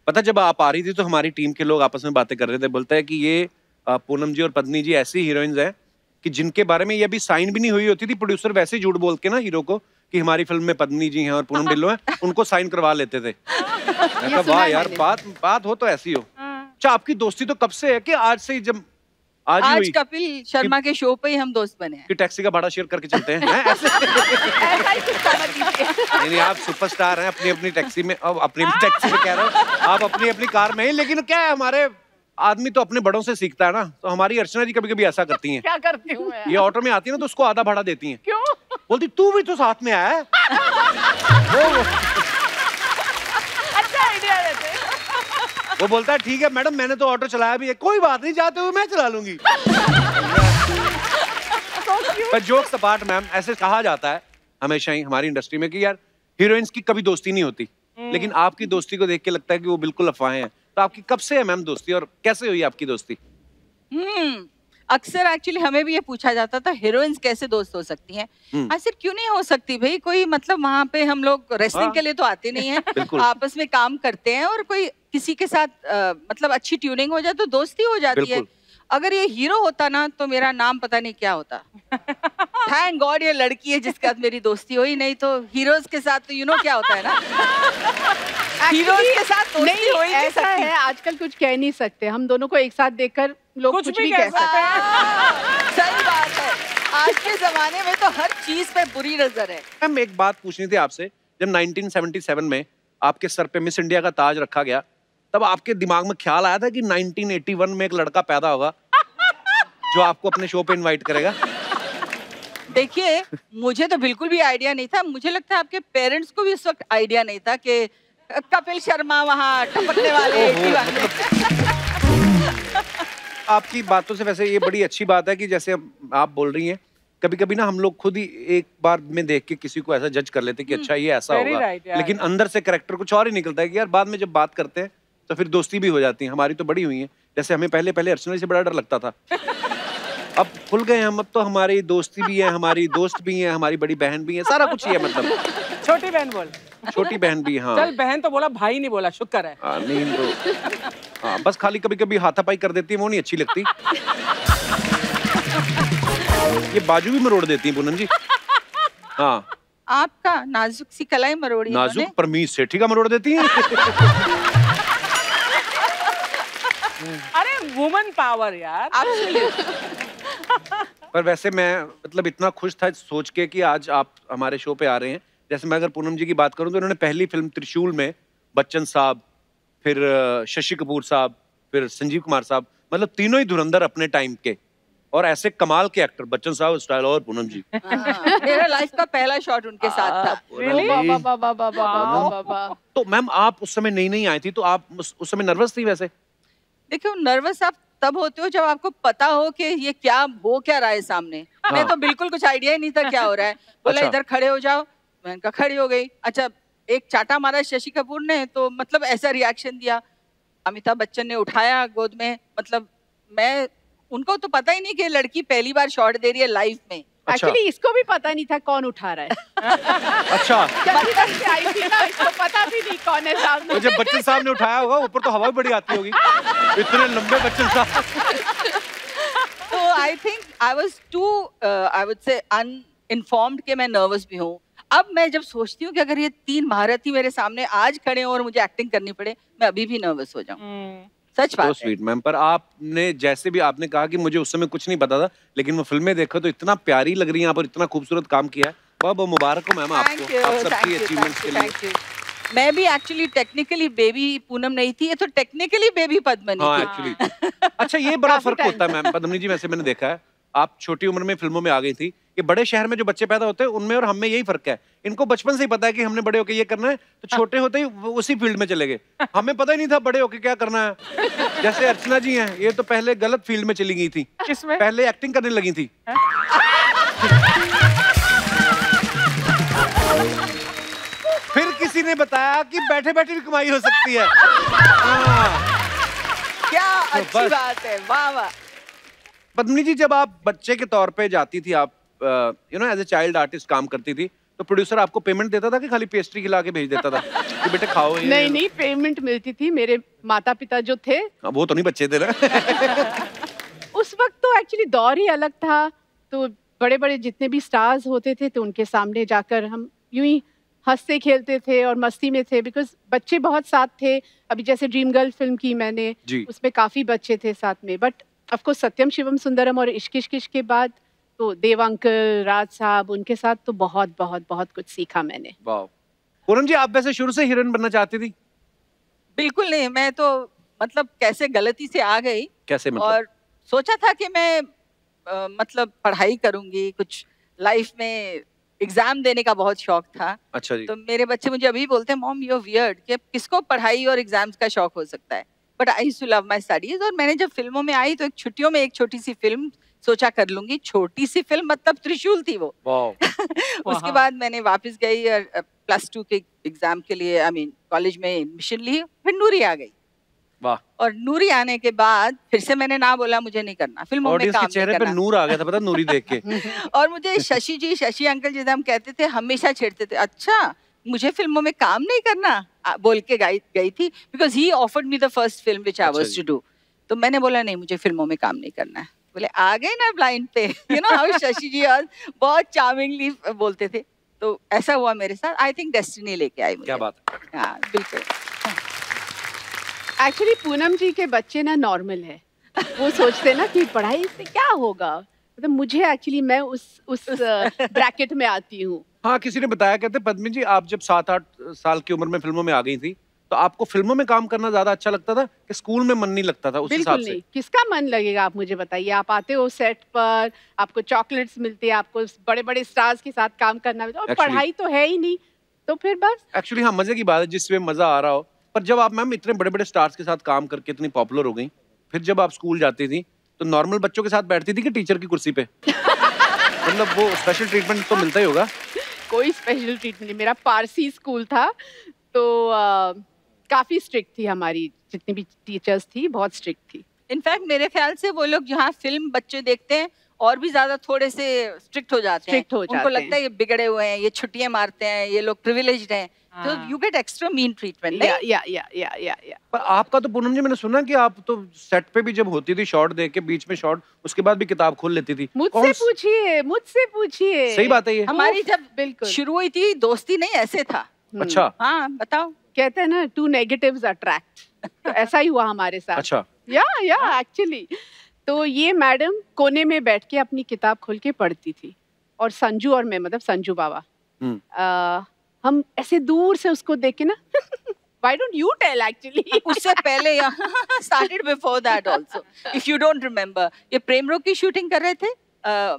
पता जब आप आ रही थी तो हमारी टीम के लोग आपस में बातें कर रहे थे, बोलता है कि ये पूनम जी और पत्नी जी ऐसी हीरोइंस हैं कि जिनके बारे में ये अभी साइन भी नहीं हुई होती थी, प्रोड्यूसर वैसे ही झूठ बोल के ना हीरो को कि हमारी फिल्म में पत्नी जी हैं और पूनम ढिल्लों हैं, उनको साइन करवा लेते थे। मैं कहा वाह यार, बात हो तो ऐसी हो। अच्छा, आपकी दोस्ती तो कब से है कि आज से ही? जब आज कपिल शर्मा के शो पे ही हम दोस्त बने हैं। कि टैक्सी का भाड़ा शेयर करके चलते हैं, हैं? ऐसे नहीं, आप सुपरस्टार हैं अपनी अपनी टैक्सी में। अब अपनी टैक्सी में कह रहा हूँ, आप अपनी अपनी कार में ही। लेकिन क्या है, हमारे आदमी तो अपने बड़ों से सीखता है ना। तो हमारी अर्चना जी कभी कभी ऐसा करती हैं। क्या करती हूँ मैं? ये ऑटो में आती है ना तो उसको आधा भाड़ा देती हैं। क्यों? बोलती तू भी तो साथ में आया है। अच्छा आइडिया देते। वो बोलता है ठीक है मैडम, मैंने तो ऑटो चलाया भी है, कोई बात नहीं, जाते हुए मैं चला लूंगी। पर जोक्स अपार्ट मैम, ऐसे कहा जाता है हमेशा ही हमारी इंडस्ट्री में कि यार हीरोइंस की कभी दोस्ती नहीं होती, लेकिन आपकी दोस्ती को देख के लगता है कि वो बिल्कुल अफवाहें हैं। तो आपकी कब से है मैम दोस्ती और कैसे हुई आपकी दोस्ती? अक्सर एक्चुअली हमें भी ये पूछा जाता था हीरोइंस कैसे दोस्त हो सकती हैं। आखिर क्यों नहीं हो सकती भाई? कोई मतलब वहाँ पे हम लोग रेसलिंग के लिए तो आते नहीं हैं, आपस में काम करते हैं और कोई किसी के साथ मतलब अच्छी ट्यूनिंग हो जाए तो दोस्ती हो जाती है। अगर ये हीरो होता ना तो मेरा नाम पता नहीं क्या होता। थैंक गॉड ये लड़की है जिसके साथ मेरी दोस्ती हुई, नहीं तो हीरोज के साथ तो यू नो क्या होता है ना। हीरोज के साथ दोस्ती हो ही नहीं ऐसा है, आजकल कुछ कह नहीं सकते। हम दोनों को एक साथ देखकर लोग कुछ भी कह सकते हैं। सही बात है, आज के जमाने में तो हर चीज पे बुरी नजर है। मैम एक बात पूछनी थी आपसे, जब 1977 में आपके सर पे मिस इंडिया का ताज रखा गया, तब आपके दिमाग में ख्याल आया था कि 1981 में एक लड़का पैदा होगा जो आपको अपने शो पे इनवाइट करेगा? देखिए, मुझे तो बिल्कुल भी आइडिया नहीं था। मुझे लगता है आपके पेरेंट्स को भी उस वक्त आइडिया नहीं था कि कपिल शर्मा वहाँ टपकने वाले। आपकी बातों से वैसे ये बड़ी अच्छी बात है कि जैसे आप बोल रही हैं, कभी कभी ना हम लोग खुद ही एक बार में देख के किसी को ऐसा जज कर लेते कि अच्छा ये ऐसा होगा, लेकिन अंदर से कैरेक्टर कुछ और ही निकलता है कि यार बाद में जब बात करते हैं तो फिर दोस्ती भी हो जाती है। हमारी तो बड़ी हुई है। जैसे हमें पहले अर्चना से बड़ा डर लगता था, अब खुल गए हम। अब तो हमारी दोस्ती भी है, हमारी दोस्त भी है, हमारी बड़ी बहन भी है, सारा कुछ ही है। मतलब छोटी बहन बोल। छोटी बहन भी। हाँ चल, बहन तो बोला, भाई नहीं बोला, शुक्र है। नहीं तो हाँ, बस खाली कभी कभी हाथापाई कर देती है, वो नहीं अच्छी लगती। ये बाजू भी मरोड़ देती है पूनम जी। हाँ, आपका नाजुक सी कलाई मरोड़ी। नाजुक परमीज सेठी का मरोड़ देती है। अरे वुमन पावर यार। पर वैसे मैं मतलब इतना खुश था सोच के कि आज आप हमारे शो पे आ रहे हैं। जैसे मैं अगर पूनम जी की बात करूं तो उन्होंने पहली फिल्म त्रिशूल में बच्चन साहब, फिर शशि कपूर साहब, फिर संजीव कुमार साहब, मतलब तीनों ही धुरंधर अपने टाइम के, और ऐसे कमाल के एक्टर बच्चन साहब स्टाइल और पूनम जी। मेरा लाइफ का पहला शॉट उनके साथ था। तो मैम आप उस समय नई आई थी, तो आप उस समय नर्वस थी? वैसे देखो, नर्वस आप तब होते हो जब आपको पता हो कि ये क्या हो क्या रहा है सामने। मैं तो बिल्कुल कुछ आइडिया ही नहीं था क्या हो रहा है। बोला इधर खड़े हो जाओ, मैं कहा खड़ी हो गई। अच्छा, एक चाटा मारा शशि कपूर ने तो मतलब ऐसा रिएक्शन दिया। अमिताभ बच्चन ने उठाया गोद में, मतलब मैं उनको तो पता ही नहीं कि लड़की पहली बार शॉट दे रही है लाइफ में। एक्चुअली इसको भी पता नहीं था कौन उठा रहा है। अच्छा, बचपन से आई थी ना, इसको पता भी नहीं कौन है सामने। तो जब बच्चन साहब ने उठाया होगा, ऊपर तो हवा भी बड़ी आती होगी, इतने लंबे बच्चन साहब। तो I think I was to I would say uninformed कि मैं नर्वस भी हूँ। अब मैं जब सोचती हूँ कि अगर ये तीन महारथी मेरे सामने आज खड़े हों और मुझे एक्टिंग करनी पड़े, मैं अभी भी नर्वस हो जाऊँ। सच बात है। स्वीट मैम, पर आपने जैसे भी आपने कहा कि मुझे उस समय कुछ नहीं पता था, लेकिन वो फिल्में देखो तो इतना प्यारी लग रही है आप और इतना खूबसूरत काम किया है। बहुत बहुत मुबारक हो मैम आपको, आप सबकी अचीवमेंट्स के लिए। मैं भी एक्चुअली टेक्निकली बेबी पूनम नहीं थी, ये तो टेक्निकली बेबी पद्मनी थी। एक्चुअली अच्छा, ये बड़ा फर्क होता है मैम पद्मनी जी। वैसे मैंने देखा है आप छोटी उम्र में फिल्मों में आ गई थी। ये बड़े शहर में जो बच्चे पैदा होते हैं उनमें और हम में यही फर्क है। इनको बचपन से ही पता है कि हमने बड़े होके ये करना है, तो छोटे होते ही उसी फील्ड में चले गए। हमें पता ही नहीं था बड़े होके क्या करना है। जैसे अर्चना जी हैं, ये तो पहले गलत फील्ड में चली गई थी। किसमें? पहले एक्टिंग करने लगी थी। फिर किसी ने बताया कि बैठे बैठे भी कमाई हो सकती है। क्या अच्छी बात है, वाह वाह। पद्मिनी जी, जब आप बच्चे के तौर पे जाती थी, आप you know as a child artist काम करती थी, तो प्रोड्यूसर आपको पेमेंट देता था कि खाली पेस्ट्री खिला के भेज देता था कि बेटे खाओ ये? नहीं नहीं, पेमेंट मिलती थी। मेरे माता पिता जो थे, वो तो नहीं बच्चे थे ना। उस वक्त तो एक्चुअली दौर ही अलग था। तो बड़े बड़े जितने भी स्टार्स होते थे तो उनके सामने जाकर हम यूं ही हंसते खेलते थे और मस्ती में थे, बिकॉज बच्चे बहुत साथ थे। अभी जैसे ड्रीम गर्ल फिल्म की मैंने, उसमें काफी बच्चे थे साथ में। बट ऑफ कोर्स सत्यम शिवम सुंदरम और इश्क इश्क इश्क के बाद तो देव अंकल, राज साहब, उनके साथ तो बहुत बहुत बहुत कुछ सीखा मैंने। वाह। पूनम जी, आप वैसे शुरू से हीरोइन बनना चाहती थी? बिल्कुल नहीं, मैं तो मतलब कैसे गलती से आ गई। कैसे मतलब? और सोचा था कि मैं मतलब पढ़ाई करूंगी, कुछ लाइफ में एग्जाम देने का बहुत शौक था। अच्छा जी। तो मेरे बच्चे मुझे अभी बोलते हैं मॉम यू आर वियर्ड कि किसको पढ़ाई और एग्जाम्स का शौक हो सकता है, but I used to love my studies. और मैंने जब फिल्मों में आई तो एक छुट्टियों में एक छोटी सी फिल्म सोचा कर लूंगी। छोटी सी फिल्म मतलब त्रिशूल थी वो। उसके बाद मैंने वापस गई और +2 के एग्जाम के लिए आई मीन कॉलेज में एडमिशन ली, फिर नूरी आ गई। वाह। और नूरी आने के बाद फिर से मैंने ना बोला मुझे नहीं करना, फिल्मों में काम चेहरे पे नूर आ गया था, पता नूरी देख के। और मुझे शशि जी, शशि अंकल जिसे हम कहते थे, हमेशा छेड़ते थे, अच्छा मुझे फिल्मों में काम नहीं करना बोल के गई थी, because he offered me the first film which I was to do. तो मैंने बोला नहीं, मुझे फिल्मों में काम नहीं करना है। बोले आ गए ना ब्लाइंड पे, यू नो हाउ शशि जी बहुत चार्मिंगली बोलते थे। तो ऐसा हुआ मेरे साथ। आई थिंक डेस्टिनी लेके आई मुझे। क्या बात। हाँ बिल्कुल। एक्चुअली पूनम जी के बच्चे ना नॉर्मल है, वो सोचते ना कि पढ़ाई से क्या होगा। मतलब मुझे एक्चुअली मैं उस ब्रैकेट में आती हूँ। हाँ, किसी ने बताया, कहते पद्मी जी आप जब 7-8 साल की उम्र में फिल्मों में आ गई थी तो आपको फिल्मों में काम करना ज्यादा अच्छा लगता था कि स्कूल में मन नहीं लगता था? उस हिसाब से नहीं, किसका मन लगेगा आप मुझे बताइए। आप आते हो सेट पर, आपको चॉकलेट्स मिलती है, आपको बड़े बड़े स्टार्स के साथ काम करना मिलता है, और पढ़ाई तो है ही नहीं, तो फिर बस। एक्चुअली हाँ, मजे की बात है जिसमें मजा आ रहा हो। पर जब आप मैम इतने बड़े बड़े स्टार्स के साथ काम करके इतनी पॉपुलर हो गई, फिर जब आप स्कूल जाती थी तो नॉर्मल बच्चों के साथ बैठती थी कि टीचर की कुर्सी पे? मतलब वो स्पेशल ट्रीटमेंट तो मिलता ही होगा। कोई स्पेशल ट्रीटमेंट नहीं। मेरा पारसी स्कूल था, तो काफी स्ट्रिक्ट थी हमारी जितनी भी टीचर्स थी, बहुत स्ट्रिक्ट थी। इनफैक्ट मेरे ख्याल से वो लोग जहाँ फिल्म बच्चे देखते हैं और भी ज्यादा थोड़े से स्ट्रिक्ट हो जाते हैं। उनको लगता है ये बिगड़े हुए हैं, ये छुट्टियां मारते हैं, ये लोग प्रिविलेज्ड हैं, तो you get extra mean treatment. या पर आपका तो पूनम जी, मैंने सुना कि आप तो सेट पे भी जब होती थी शॉट देख के, बीच में शॉट, उसके बाद भी किताब खोल लेती थी। मुझसे पूछिए। सही बात है ये। हमारी जब बिल्कुल शुरू हुई थी दोस्ती नहीं ऐसे था। अच्छा। हाँ बताओ। कहते हैं ना, टू नेगेटिव्स अट्रैक्ट, तो ऐसा ही हुआ हमारे साथ। अच्छा। या एक्चुअली तो ये मैडम कोने में बैठ के अपनी किताब खोल के पढ़ती थी, और संजू और मैं, मतलब संजू बाबा, हम ऐसे दूर से उसको देख के ना why don't you tell actually? उससे पहले started before that also, if you don't remember, ये प्रेम रोग की शूटिंग कर रहे थे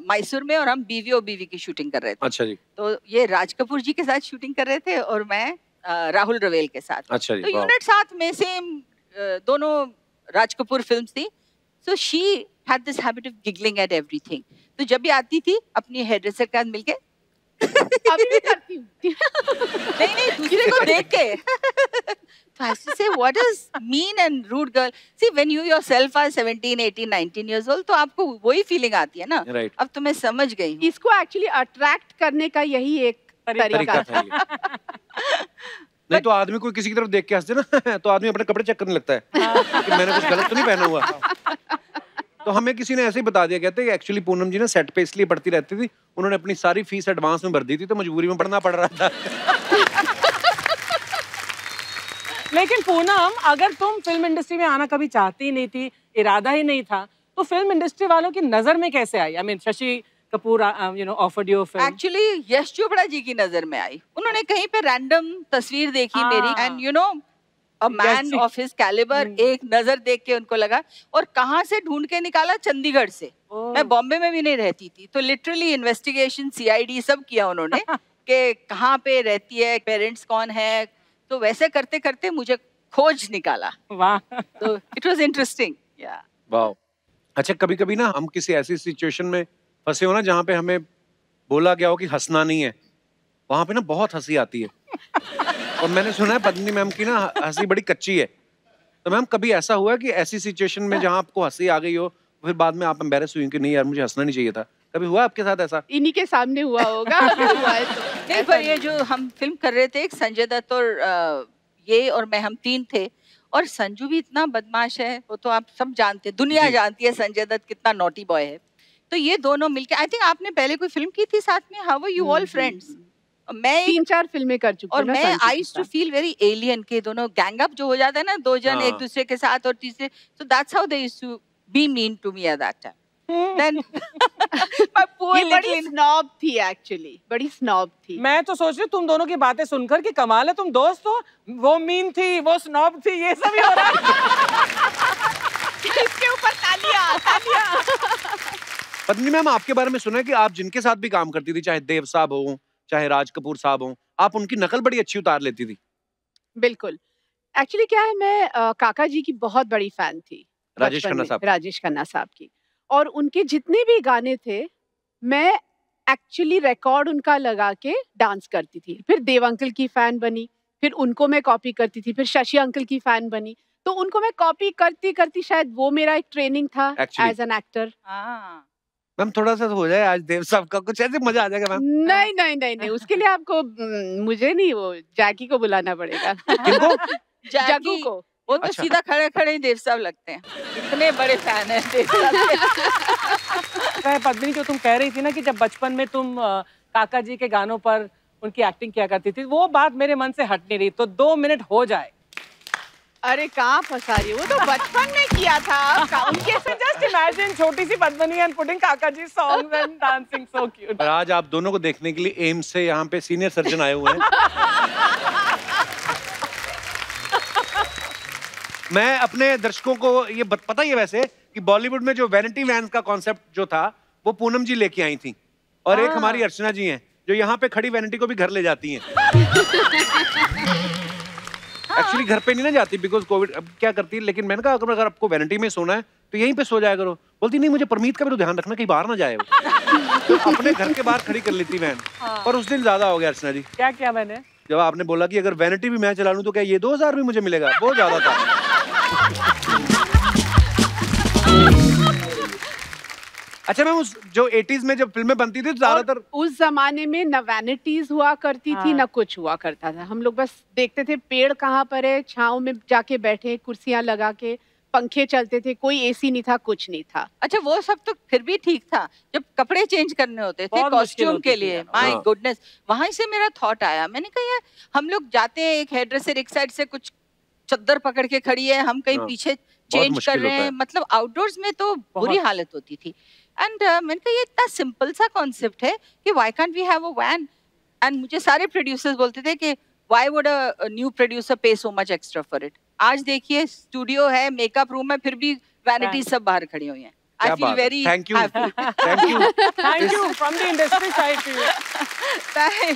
मैसूर में, और हम बीवी और बीवी की शूटिंग कर रहे थे। अच्छा जी। तो ये राज कपूर जी के साथ शूटिंग कर रहे थे और मैं राहुल रवेल के साथ। अच्छा जी। तो यूनिट साथ में सेम, दोनों राज कपूर फिल्म्स थी। So she had this habit of giggling at everything. तो जब भी आती थी अपनी हेयर ड्रेसर के साथ मिलके अभी भी करती हूँ। नहीं दूसरे को देख के तो I used to say what is mean and rude girl. See when you yourself are 17, 18, 19 years old, तो आपको वही फीलिंग आती है ना। Right. अब तो मैं समझ गई हूँ। इसको एक्चुअली अट्रैक्ट करने का यही एक तरीका था। नहीं तो आदमी कोई किसी की तरफ देख के हंसते ना तो आदमी अपने कपड़े चेक करने लगता है कि मैंने कुछ गलत तो नहीं पहना हुआ। तो हमें किसी ने ऐसे ही बता दिया, कहते हैं एक्चुअली पूनम जी ना सेट पे इसलिए पढ़ती रहती थी, उन्होंने अपनी सारी फीस एडवांस में भर दी थी, तो मजबूरी में पढ़ना पड़ रहा था। लेकिन पूनम, अगर तुम फिल्म इंडस्ट्री में आना कभी चाहती ही नहीं थी, इरादा ही नहीं था, तो फिल्म इंडस्ट्री वालों की नजर में कैसे आई? I mean Shashi Kapoor offered you film. Actually Yash Chopra ji की नजर में आई। उन्होंने कहीं पे रैंडम तस्वीर देखी मेरी, and you know a man of his calibre, एक नजर देख के उनको लगा, और कहाँ से ढूंढ के निकाला? चंडीगढ़ से। मैं बॉम्बे में भी नहीं रहती थी, तो लिटरली इन्वेस्टिगेशन CID सब किया उन्होंने कि कहाँ पे रहती है, पेरेंट्स कौन है, तो वैसे करते करते मुझे खोज निकाला। वाह। तो इट वाज इंटरेस्टिंग। या वाह। अच्छा, कभी कभी ना हम किसी ऐसी सिचुएशन में फंसे हो ना जहाँ पे हमें बोला गया हो कि हंसना नहीं है, वहां पे ना बहुत हंसी आती है। और मैंने सुना है पद्मिनी मैम की ना हंसी बड़ी कच्ची है। तो मैम कभी ऐसा हुआ कि ऐसी सिचुएशन में जहाँ आपको हंसी आ गई हो, फिर बाद में आप एम्बैरेस हुई कि नहीं यार मुझे हंसना नहीं चाहिए था, कभी हुआ आपके साथ ऐसा? इन्हीं के सामने हुआ होगा। नहीं, पर ये जो हम फिल्म कर रहे थे, एक संजय दत्त और ये और मैं, हम 3 थे, और संजू भी इतना बदमाश है, वो तो आप सब जानते हैं, दुनिया जानती है संजय दत्त कितना नॉटी बॉय है। तो ये दोनों मिलके, आई थिंक आपने पहले कोई फिल्म की थी साथ में, how were you all friends? मैं 3-4 फिल्में कर चुकी हूँ और मैं I used to feel very alien के दोनों गैंग अप जो हो जाता है ना, 2 जन एक दूसरे के साथ और तीसरे, so that's how they used to be mean to me at that time. Then my poor ये बड़ी little स्नॉब थी एक्चुअली, बड़ी स्नॉब थी। मैं तो सोच रही हूँ तुम दोनों की बातें सुनकर कि कमाल है, तुम दोस्त हो, वो मीन थी, वो स्नॉब थी, ये सब ही हो रहा है। इसके ऊपर तालियां, तालियां। पत्नी मैम, आपके बारे में सुना है कि आप जिनके साथ भी काम करती थी, चाहे देव साहब हो, चाहे राज कपूर साहब हो, आप उनकी नकल बड़ी अच्छी उतार लेती थी। बिल्कुल। एक्चुअली क्या है, मैं काका जी की बहुत बड़ी फैन थी। राजेश खन्ना साहब। राजेश खन्ना साहब की, और उनके जितने भी गाने थे मैं एक्चुअली रिकॉर्ड उनका लगा के डांस करती थी। फिर देव अंकल की फैन बनी, फिर उनको मैं कॉपी करती थी, फिर शशि अंकल की फैन बनी, तो उनको मैं कॉपी करती करती शायद वो मेरा एक ट्रेनिंग था एज एन एक्टर। मैम थोड़ा सा हो जाए आज देव साहब का, कुछ ऐसे मजा आ जाएगा मैम। नहीं नहीं नहीं नहीं, उसके लिए आपको मुझे नहीं, वो जैकी को बुलाना पड़ेगा। किनको? जग्गू को। वो तो सीधा खड़े खड़े ही देव साहब लगते हैं, इतने बड़े फैन हैं देव साहब। पद्मिनी, जो तुम कह रही थी ना कि जब बचपन में तुम काका जी के गानों पर उनकी एक्टिंग किया करती थी, वो बात मेरे मन से हट नहीं रही, तो 2 मिनट हो जाए। अरे कहाँ फंसा रही है, वो तो बचपन में किया था उनके। जस्ट इमेजिन छोटी सी Padmini and putting Kaka ji songs and dancing, so cute. और आज आप दोनों को देखने के लिए एम्स से यहाँ पे सीनियर सर्जन आए हुए हैं। मैं अपने दर्शकों को ये पता ही है वैसे कि बॉलीवुड में जो वैनिटी वैन का कॉन्सेप्ट जो था वो पूनम जी लेके आई थी, और एक हमारी अर्चना जी हैं जो यहाँ पे खड़ी वैनिटी को भी घर ले जाती हैं। एक्चुअली घर पे नहीं ना जाती बिकॉज कोविड, अब क्या करती है, लेकिन मैंने कहा अगर आपको वैनिटी में सोना है तो यहीं पे सो जाया करो। बोलती नहीं, मुझे परमीत का भी तो ध्यान रखना कहीं बाहर ना जाए वो। तो अपने घर के बाहर खड़ी कर लेती वैन। पर उस दिन ज्यादा हो गया अर्चना जी। क्या किया मैंने? जब आपने बोला कि अगर वैनिटी भी मैं चला लूं तो क्या ये 2000 भी मुझे मिलेगा, बहुत ज्यादा था। अच्छा मैम, उस जो 80s में जब फिल्में बनती थी तो ज्यादातर उस जमाने में न वैनिटीज हुआ करती थी, न कुछ हुआ करता था। हम लोग बस देखते थे पेड़ कहाँ पर है, छांव में जाके बैठे, कुर्सियां लगा के, पंखे चलते थे, कोई एसी नहीं था, कुछ नहीं था। अच्छा, वो सब तो फिर भी ठीक था, जब कपड़े चेंज करने होते थे कॉस्ट्यूम के लिए, माय गुडनेस, वहां से मेरा थॉट आया। मैंने कहा यार, हम लोग जाते हैं, एक हेयर ड्रेसर एक साइड से कुछ चद्दर पकड़ के खड़ी है, हम कहीं पीछे चेंज कर रहे हैं, मतलब आउटडोर्स में तो बुरी हालत होती थी। एंड मैंने कहा ये इतना सिंपल सा कॉन्सेप्ट है कि why can't we have a van. And मुझे सारे प्रोड्यूसर्स बोलते थे कि why would a new producer pay so much extra for it. आज देखिए, स्टूडियो है, मेकअप रूम है, फिर भी वैनिटी सब बाहर खड़ी हुई हैं। I feel very thank you from the industry side to you.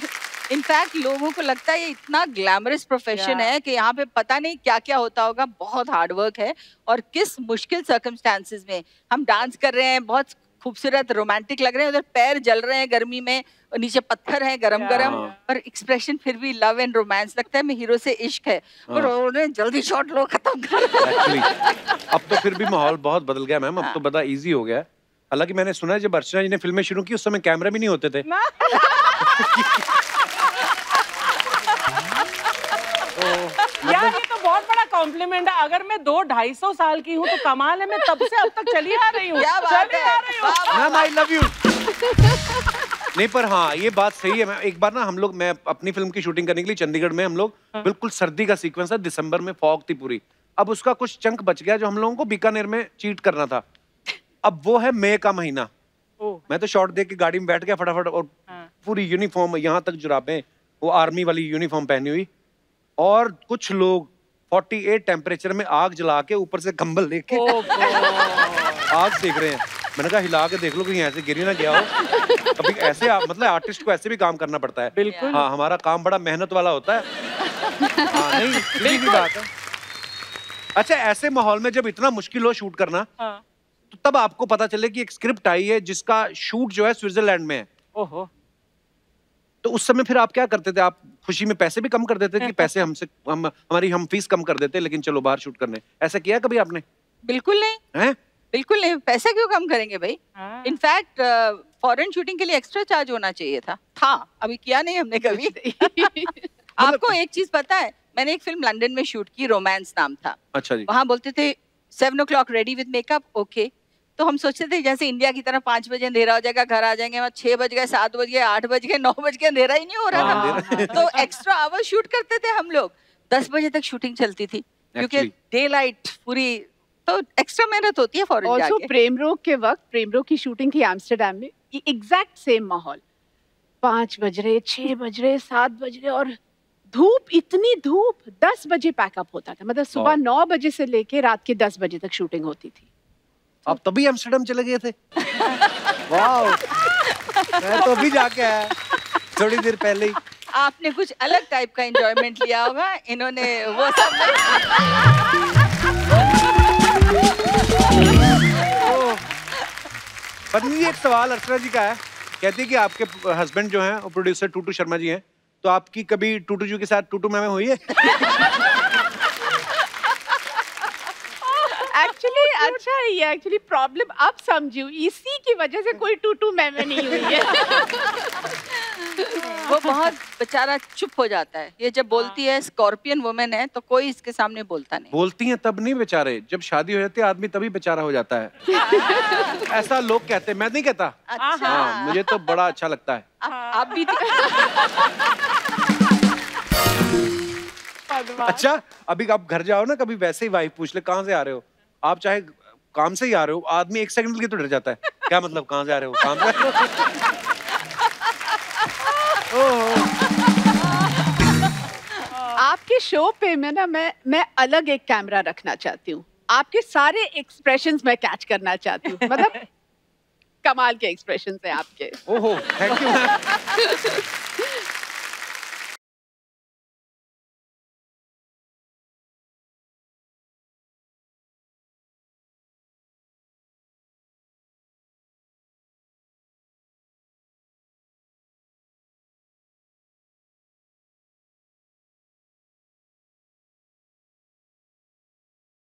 In fact लोगों को लगता है ये इतना ग्लैमरस प्रोफेशन है कि यहाँ पे पता नहीं क्या क्या होता होगा। बहुत हार्ड वर्क है, और किस मुश्किल सर्कमस्टांसेस में हम डांस कर रहे हैं, बहुत खूबसूरत रोमांटिक लग रहे हैं, उधर पैर जल रहे हैं गर्मी में, और नीचे पत्थर है गरम गरम, पर एक्सप्रेशन फिर भी लव एंड रोमांस। लगता है मैं हीरो से इश्क है, पर उन्होंने जल्दी शॉट लो, खत्म कर। अब तो फिर भी माहौल बहुत बदल गया मैम, अब तो बड़ा इजी हो गया। हालांकि मैंने सुना है जब अर्चना जी ने फिल्में शुरू की उस समय कैमरा भी नहीं होते थे। यार ये तो बहुत बड़ा कॉम्प्लीमेंट है। अगर मैं 200-250 साल की हूँ तो कमाल है, मैं तब से अब तक चली आ रही हूँ। Ma'am I love you. नहीं पर हाँ, ये बात सही है। मैं एक बार ना मैं अपनी फिल्म की शूटिंग करने के लिए चंडीगढ़ में, हम लोग बिल्कुल सर्दी का सीक्वेंस था, दिसंबर में फॉग थी पूरी। अब उसका कुछ चंक बच गया जो हम लोगों को बीकानेर में चीट करना था। अब वो है मई का महीना, मैं तो शॉट देख के गाड़ी में बैठ गया फटाफट, और पूरी यूनिफॉर्म यहाँ तक जुराबें, वो आर्मी वाली यूनिफॉर्म पहनी हुई, और कुछ लोग 48 टेम्परेचर में आग जला के ऊपर से कंबल लेके आग सेक रहे हैं। मैंने कहा हिला के देख लो कहीं ऐसे गिरी ना गया हो। कभी ऐसे मतलब आर्टिस्ट को ऐसे भी काम करना पड़ता है। बिल्कुल। हाँ, हमारा काम बड़ा मेहनत वाला होता है। हाँ, नहीं सीधी सी बात है। अच्छा, ऐसे माहौल में जब इतना मुश्किल हो शूट करना, तो तब आपको पता चले कि एक स्क्रिप्ट आई है जिसका शूट जो है स्विट्जरलैंड में है। ओहो। तो उस समय फिर आप क्या करते थे? आप खुशी में पैसे भी कम कर देते कि पैसे हमारी फीस कम कर देते लेकिन चलो बाहर शूट करने? ऐसा किया कभी आपने? बिल्कुल नहीं। हैं? बिल्कुल नहीं, पैसा क्यों कम करेंगे भाई। इनफैक्ट फॉरेन शूटिंग के लिए एक्स्ट्रा चार्ज होना चाहिए था अभी किया नहीं हमने कभी। आपको एक चीज पता है, मैंने एक फिल्म लंदन में शूट की, रोमांस नाम था। अच्छा जी। वहाँ बोलते थे 7 o'clock ready with makeup, okay. तो हम सोचते थे जैसे इंडिया की तरह 5 बजे अंधेरा हो जाएगा, घर आ जाएंगे, वहाँ 6 बज गए, 7 बज गए, 8 बज गए, 9 बज गए, अंधेरा ही नहीं हो रहा था। तो एक्स्ट्रा आवर शूट करते थे हम लोग, 10 बजे तक शूटिंग चलती थी क्योंकि डे लाइट पूरी, तो एक्स्ट्रा मेहनत होती है फॉरेन जाके। ऑल्सो प्रेम रोग के वक्त, प्रेम रोग की शूटिंग थी एम्स्टर्डम में, एग्जैक्ट सेम माहौल, 5 बज रहे, 6 बज रहे, 7 बज रहे, और धूप, इतनी धूप। 10 बजे पैकअप होता था, मतलब सुबह 9 बजे से लेके रात के 10 बजे तक शूटिंग होती थी। आप तभी एम्स्टर्डम चले गए थे? वाओ, मैं तो अभी जाके आया थोड़ी देर पहले ही। आपने कुछ अलग टाइप का एंजॉयमेंट लिया होगा, इन्होंने वो सब पत्नी जी, एक सवाल अर्चना जी का है, कहती है कि आपके हस्बैंड जो हैं वो प्रोड्यूसर टूटू शर्मा जी हैं, तो आपकी कभी टूटू जी के साथ टूटू मैम हुई है? एक्चुअली अच्छा है ये, एक्चुअली प्रॉब्लम अब समझू, इसी की वजह से कोई टूटू मैमे नहीं हुई है। वो बहुत बेचारा चुप हो जाता है, ये जब बोलती है, स्कॉर्पियन वुमेन है तो कोई इसके सामने बोलता नहीं। बोलती हैं तब नहीं बेचारे, जब शादी हो जाती है आदमी तभी बेचारा हो जाता है। ऐसा लोग कहते हैं, मैं नहीं कहता। अच्छा। हाँ, मुझे तो बड़ा अच्छा लगता है। आप भी अच्छा, अभी आप घर जाओ ना, कभी वैसे ही वाइफ पूछ ले कहाँ से आ रहे हो, आप चाहे काम से ही आ रहे हो, आदमी 1 सेकंड के लिए तो डर जाता है, क्या मतलब कहाँ से आ रहे हो, काम से आ रहे हो? आपके शो पे में ना मैं अलग एक कैमरा रखना चाहती हूँ, आपके सारे एक्सप्रेशंस मैं कैच करना चाहती हूँ, मतलब कमाल के एक्सप्रेशंस हैं आपके। ओहो, थैंक यू।